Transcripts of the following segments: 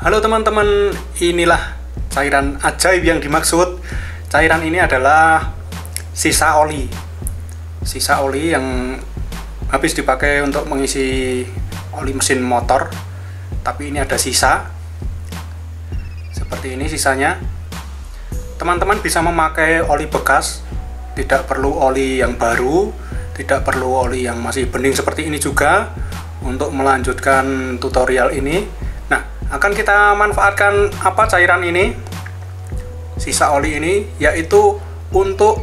Halo teman-teman, inilah cairan ajaib yang dimaksud. Cairan ini adalah sisa oli. Sisa oli yang habis dipakai untuk mengisi oli mesin motor. Tapi ini ada sisa. Seperti ini sisanya. Teman-teman bisa memakai oli bekas, tidak perlu oli yang baru, tidak perlu oli yang masih bening seperti ini juga untuk melanjutkan tutorial ini. Nah, akan kita manfaatkan apa cairan ini, sisa oli ini, yaitu untuk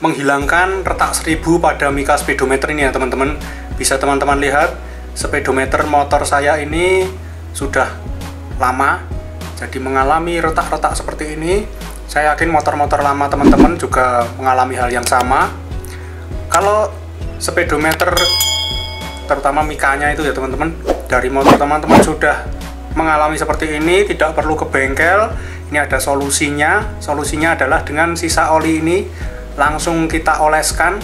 menghilangkan retak seribu pada mika speedometer ini ya teman-teman. Bisa teman-teman lihat speedometer motor saya ini sudah lama, jadi mengalami retak-retak seperti ini. Saya yakin motor-motor lama teman-teman juga mengalami hal yang sama. Kalau speedometer terutama mikanya itu ya teman-teman, dari motor teman-teman sudah mengalami seperti ini, tidak perlu ke bengkel. Ini ada solusinya. Solusinya adalah dengan sisa oli ini langsung kita oleskan.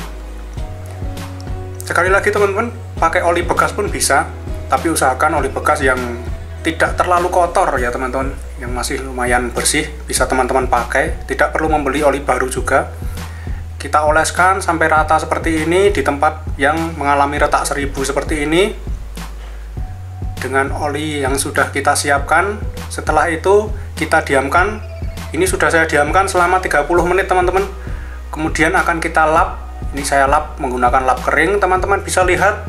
Sekali lagi teman-teman, pakai oli bekas pun bisa, tapi usahakan oli bekas yang tidak terlalu kotor ya teman-teman, yang masih lumayan bersih bisa teman-teman pakai, tidak perlu membeli oli baru juga. Kita oleskan sampai rata seperti ini di tempat yang mengalami retak seribu seperti ini dengan oli yang sudah kita siapkan. Setelah itu kita diamkan. Ini sudah saya diamkan selama 30 menit teman-teman. Kemudian akan kita lap. Ini saya lap menggunakan lap kering. Teman-teman bisa lihat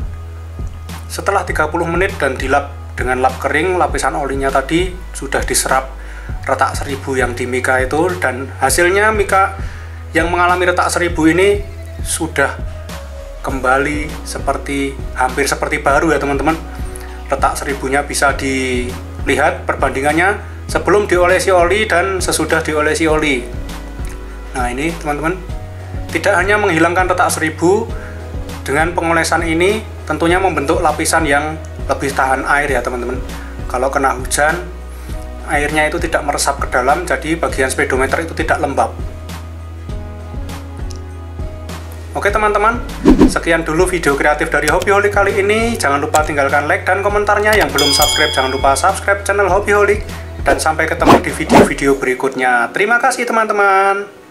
setelah 30 menit dan dilap dengan lap kering, lapisan olinya tadi sudah diserap retak seribu yang di mika itu, dan hasilnya mika yang mengalami retak seribu ini sudah kembali hampir seperti baru ya teman-teman. Retak seribunya bisa dilihat perbandingannya sebelum diolesi oli dan sesudah diolesi oli. Nah ini teman-teman, tidak hanya menghilangkan retak seribu, dengan pengolesan ini tentunya membentuk lapisan yang lebih tahan air ya teman-teman. Kalau kena hujan, airnya itu tidak meresap ke dalam, jadi bagian speedometer itu tidak lembab. Oke teman-teman, sekian dulu video kreatif dari Hobbyholic kali ini. Jangan lupa tinggalkan like dan komentarnya. Yang belum subscribe, jangan lupa subscribe channel Hobbyholic. Dan sampai ketemu di video-video berikutnya. Terima kasih teman-teman.